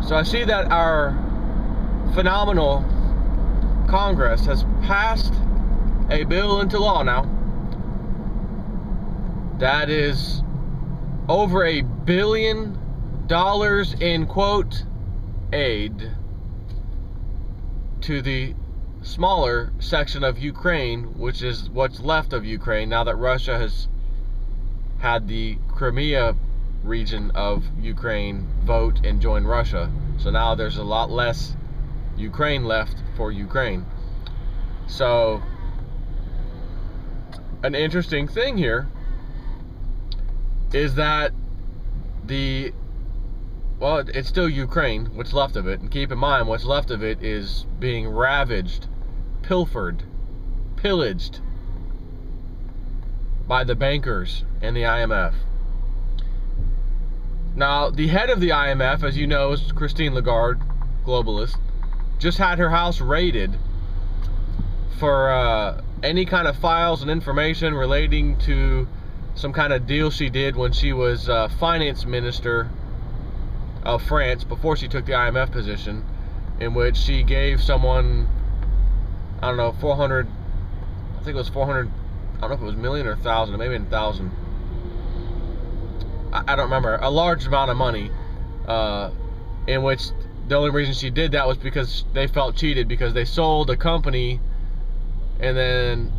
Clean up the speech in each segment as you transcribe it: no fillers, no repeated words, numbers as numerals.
So I see that our phenomenal Congress has passed a bill into law now that is over $1 billion in quote aid to the smaller section of Ukraine, which is what's left of Ukraine now that Russia has had the Crimea region of Ukraine vote and join Russia. So now there's a lot less Ukraine left for Ukraine. So an interesting thing here is that it's still Ukraine, what's left of it, and keep in mind what's left of it is being ravaged, pilfered, pillaged by the bankers and the IMF. Now, the head of the IMF, as you know, is Christine Lagarde, globalist, just had her house raided for any kind of files and information relating to some kind of deal she did when she was finance minister of France before she took the IMF position, in which she gave someone, I don't know, 400, I think it was 400, I don't know if it was million or 1,000, maybe 1,000. I don't remember, a large amount of money, in which the only reason she did that was because they felt cheated because they sold a company, and then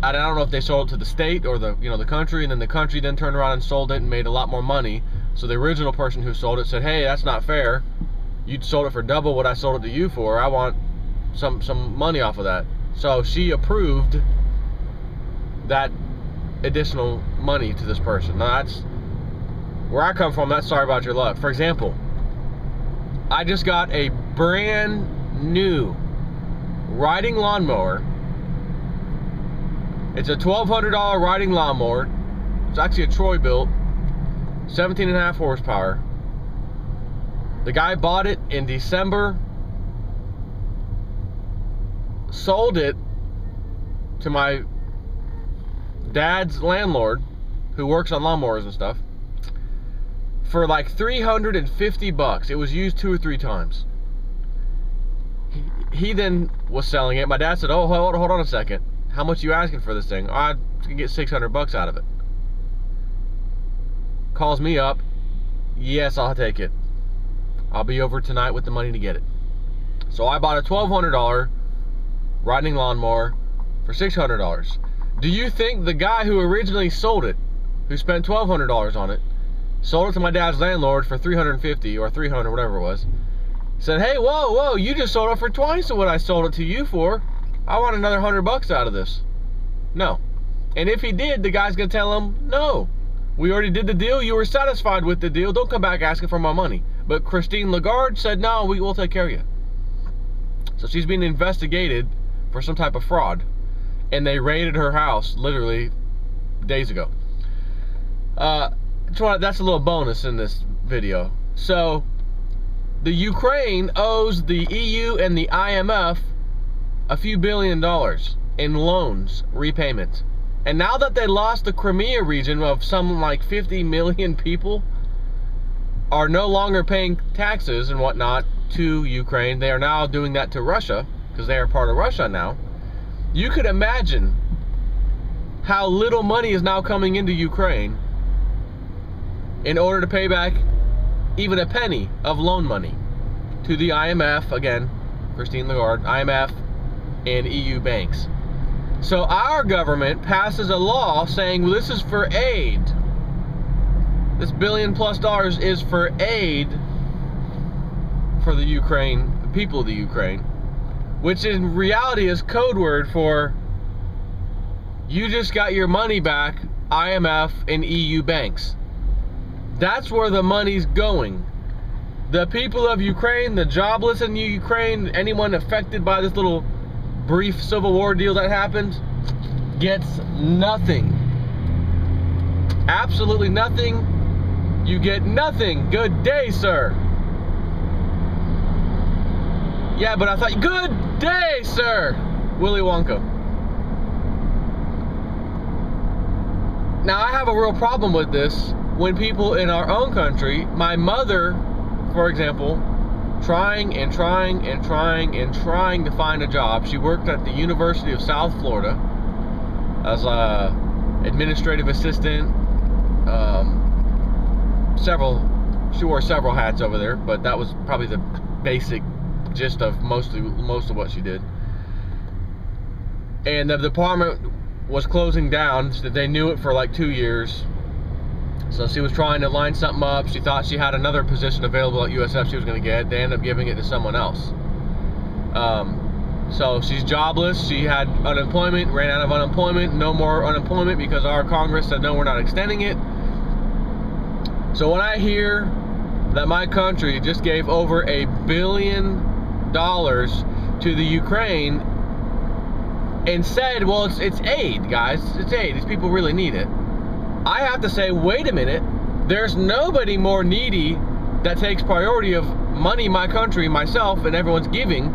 I don't know if they sold it to the state or the country, and then the country then turned around and sold it and made a lot more money. So the original person who sold it said, "Hey, that's not fair. You sold it for double what I sold it to you for. I want some money off of that." So she approved that additional money to this person. Now that's where I come from. That's sorry about your luck. For example, I just got a brand new riding lawnmower. It's a $1,200 riding lawnmower. It's actually a Troy built, 17.5 horsepower. The guy bought it in December, sold it to my dad's landlord, who works on lawnmowers and stuff, for like $350. It was used 2 or 3 times. He then was selling it. My dad said, "Oh, hold on a second. How much are you asking for this thing?" "Oh, I can get $600 out of it." Calls me up. "Yes, I'll take it. I'll be over tonight with the money to get it." So I bought a $1,200 riding lawnmower for $600. Do you think the guy who originally sold it, who spent $1,200 on it, sold it to my dad's landlord for $350 or $300, whatever it was, said, "Hey, whoa, you just sold it for twice of what I sold it to you for. I want another $100 out of this"? No. And if he did, the guy's gonna tell him, "No, we already did the deal. You were satisfied with the deal. Don't come back asking for my money." But Christine Lagarde said, "No, we'll take care of you." So she's being investigated for some type of fraud, and they raided her house literally days ago. That's a little bonus in this video. So the Ukraine owes the EU and the IMF a few $1 billion in loans repayment. And now that they lost the Crimea region of something like 50 million people are no longer paying taxes and whatnot to Ukraine, they are now doing that to Russia because they are part of Russia now. You could imagine how little money is now coming into Ukraine in order to pay back even a penny of loan money to the IMF, again, Christine Lagarde, IMF and EU banks. So our government passes a law saying, well, this is for aid. This $1 billion+ is for aid for the Ukraine, the people of the Ukraine, which in reality is code word for you just got your money back, IMF and EU banks. That's where the money's going. The people of Ukraine, the jobless in Ukraine, anyone affected by this little brief civil war deal that happened, gets nothing. Absolutely nothing. You get nothing. Good day, sir. Yeah, but I thought, good day, sir. Willy Wonka. Now, I have a real problem with this when people in our own country, my mother for example, trying to find a job. She worked at the University of South Florida as a administrative assistant. She wore several hats over there, but that was probably the basic gist of most of what she did. And the department was closing down. They knew it for like 2 years. So she was trying to line something up. She thought she had another position available at USF she was going to get. They ended up giving it to someone else. So she's jobless. She had unemployment, ran out of unemployment. No more unemployment because our Congress said, no, we're not extending it. So when I hear that my country just gave over $1 billion to the Ukraine and said, well, it's aid, guys. It's aid. These people really need it. I have to say, wait a minute. There's nobody more needy that takes priority of money my country, myself, and everyone's giving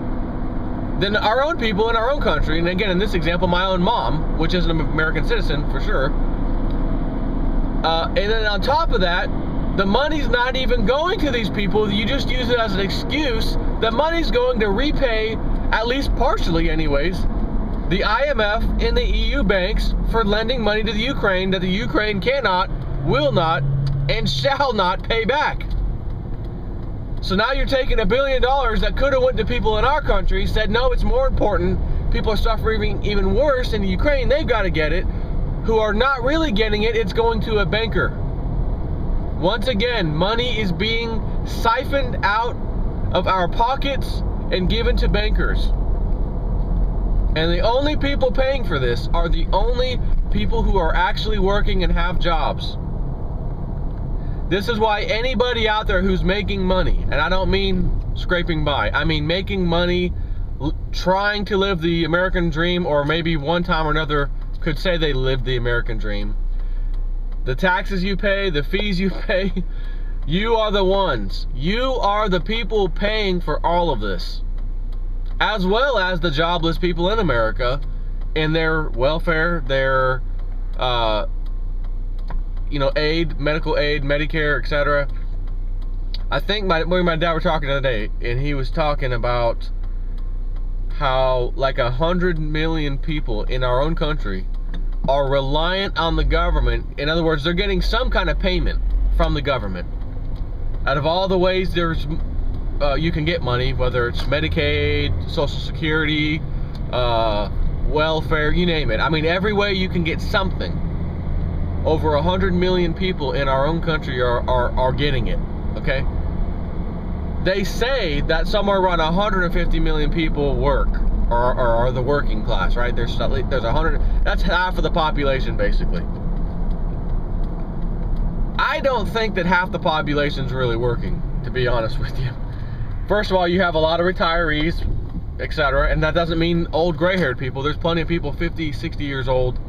than our own people in our own country. And again, in this example, my own mom, which is an American citizen for sure. And then on top of that, the money's not even going to these people. You just use it as an excuse. The money's going to repay, at least partially anyways, the IMF and the EU banks for lending money to the Ukraine that the Ukraine cannot, will not, and shall not pay back. So now you're taking $1 billion that could have went to people in our country, said no, it's more important, people are suffering even worse in the Ukraine, they've got to get it, who are not really getting it, it's going to a banker. Once again, money is being siphoned out of our pockets and given to bankers. And the only people paying for this are the only people who are actually working and have jobs. This is why anybody out there who's making money, and I don't mean scraping by, I mean making money, trying to live the American dream, or maybe one time or another could say they lived the American dream. The taxes you pay, the fees you pay, you are the ones. You are the people paying for all of this. As well as the jobless people in America and their welfare, their aid, medical aid, Medicare, etc. I think me and my dad were talking the other day, and he was talking about how like 100 million people in our own country are reliant on the government. In other words, they're getting some kind of payment from the government. Out of all the ways there's you can get money, whether it's Medicaid, Social Security, welfare, you name it. I mean, every way you can get something. Over 100 million people in our own country are getting it, okay? They say that somewhere around 150 million people work, or are the working class, right? There's 100, that's half of the population, basically. I don't think that half the population's really working, to be honest with you. First of all, you have a lot of retirees, etc., and that doesn't mean old gray-haired people. There's plenty of people 50, 60 years old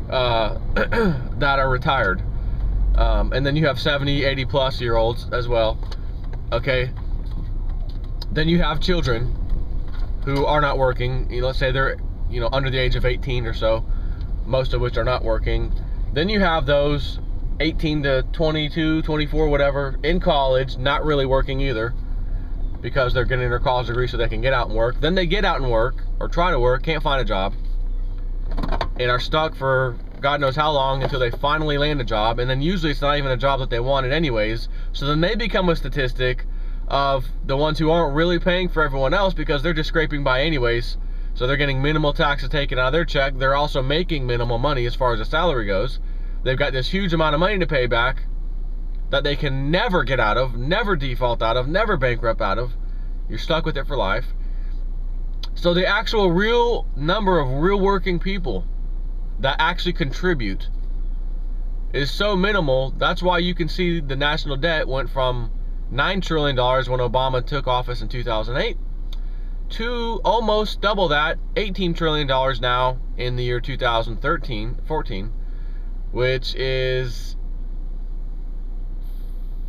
that are retired. And then you have 70, 80 plus year olds as well. Okay. Then you have children who are not working. Let's say they're under the age of 18 or so, most of which are not working. Then you have those 18 to 22, 24, whatever, in college, not really working either, because they're getting their college degree so they can get out and work. Then they get out and work, or try to work, can't find a job, and are stuck for God knows how long until they finally land a job. And then usually it's not even a job that they wanted anyways. So then they become a statistic of the ones who aren't really paying for everyone else because they're just scraping by anyways. So they're getting minimal taxes taken out of their check. They're also making minimal money as far as the salary goes. They've got this huge amount of money to pay back that they can never get out of, never default out of, never bankrupt out of. You're stuck with it for life. So the actual real number of real working people that actually contribute is so minimal. That's why you can see the national debt went from $9 trillion when Obama took office in 2008 to almost double that, $18 trillion now in the year 2014, which is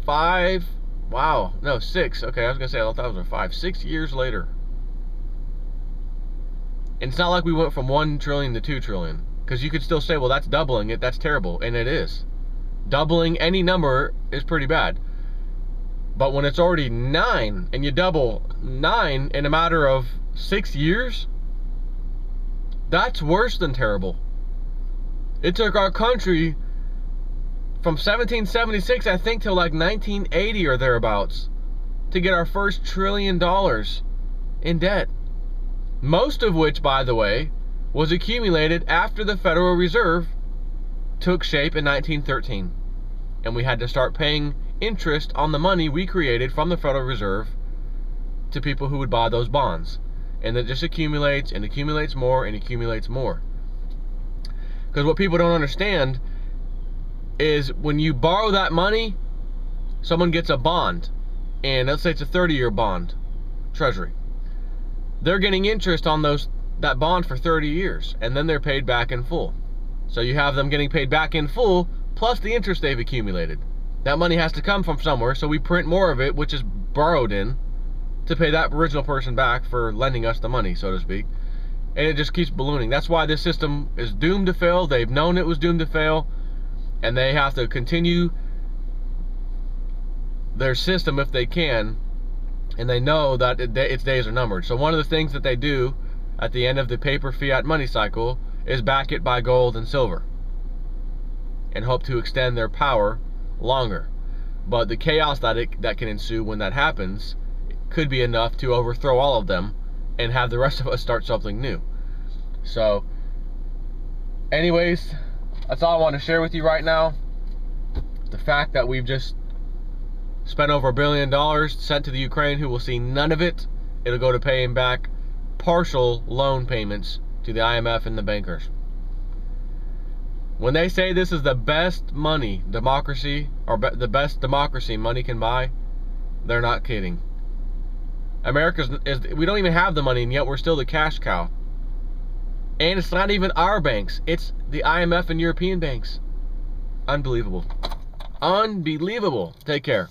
6. Okay, I was gonna say I thought that was 5. 6 years later. And it's not like we went from 1 trillion to 2 trillion, because you could still say, well, that's doubling it. That's terrible, and it is. Doubling any number is pretty bad. But when it's already 9 and you double 9 in a matter of 6 years, that's worse than terrible. It took our country from 1776, I think, till like 1980 or thereabouts to get our first $1 trillion in debt. Most of which, by the way, was accumulated after the Federal Reserve took shape in 1913. And we had to start paying interest on the money we created from the Federal Reserve to people who would buy those bonds. And it just accumulates and accumulates more and accumulates more. Because what people don't understand is when you borrow that money, someone gets a bond, and let's say it's a 30-year bond, Treasury. They're getting interest on that bond for 30 years, and then they're paid back in full. So you have them getting paid back in full, plus the interest they've accumulated. That money has to come from somewhere, so we print more of it, which is borrowed in, to pay that original person back for lending us the money, so to speak. And it just keeps ballooning. That's why this system is doomed to fail. They've known it was doomed to fail, and they have to continue their system if they can, and they know that its days are numbered. So one of the things that they do at the end of the paper fiat money cycle is back it by gold and silver and hope to extend their power longer. But the chaos that can ensue when that happens could be enough to overthrow all of them and have the rest of us start something new. So anyways, that's all I want to share with you right now. The fact that we've just spent over $1 billion sent to the Ukraine, who will see none of it. It'll go to paying back partial loan payments to the IMF and the bankers. When they say this is the best money democracy, or the best democracy money can buy, they're not kidding. We don't even have the money, and yet we're still the cash cow. And it's not even our banks, it's the IMF and European banks. Unbelievable. Unbelievable. Take care.